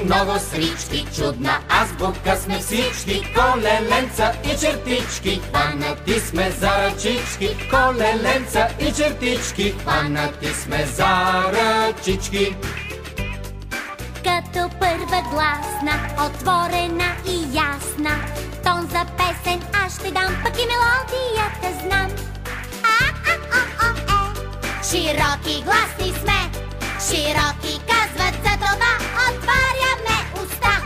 много срички, чудна азбука сме всички, колеленца и чертички, хванати сме за ръчички, колеленца и чертички, хванати сме за ръчички. Като първа гласна, отворена и ясна, тон за песен аз ще дам, пък и мелодията знам. Широки гласни сме, широки казват, за това отваряме уста.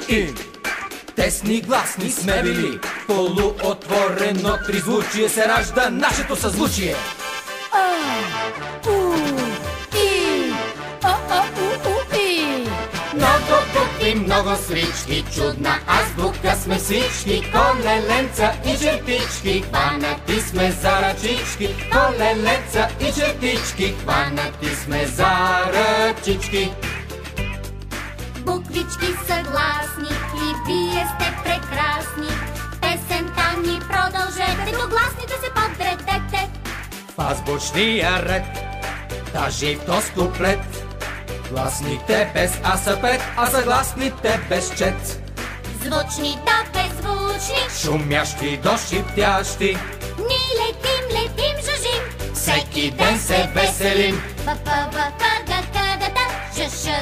И. Тесни гласни сме били, полуотворено тризвучие се ражда нашето съзвучие. Много букви, много срички, чудна азбука сме всички, колеленца и чертички, хванати сме за ръчички, колеленца и чертички, хванати сме за ръчички. Буквички са гласни и вие сте прекрасни, песента ни продължете, до гласните се подредете. В азбучния ред, даже и в този куплет, гласните без а са пет, а съгласните без чет. Звучни до беззвучни, Шумящи до шиптящи, ние летим, жужим, всеки ден се веселим.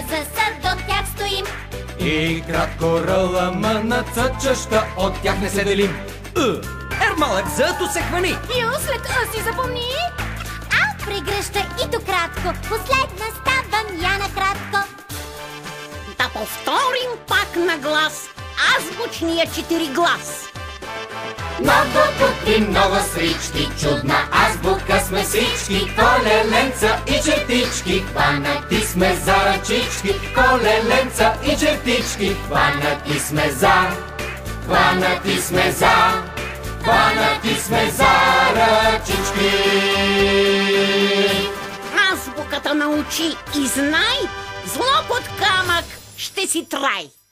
За съд до тях стоим. И кратко рълъмъна цъчъща, от тях не се делим. Ермалък зъто се хвани. Ю след си запомни. А прегръща и то кратко, последна ставам я накратко. Да повторим пак на глас азбучния 4 глас. Много букви, много срички, чудна азбука сме всички, колеленца и чертички, хванати сме за ръчички, колеленца и чертички, хванати сме за, хванати сме за, хванати сме за ръчички. Азбуката научи и знай, зло под камък ще си трай.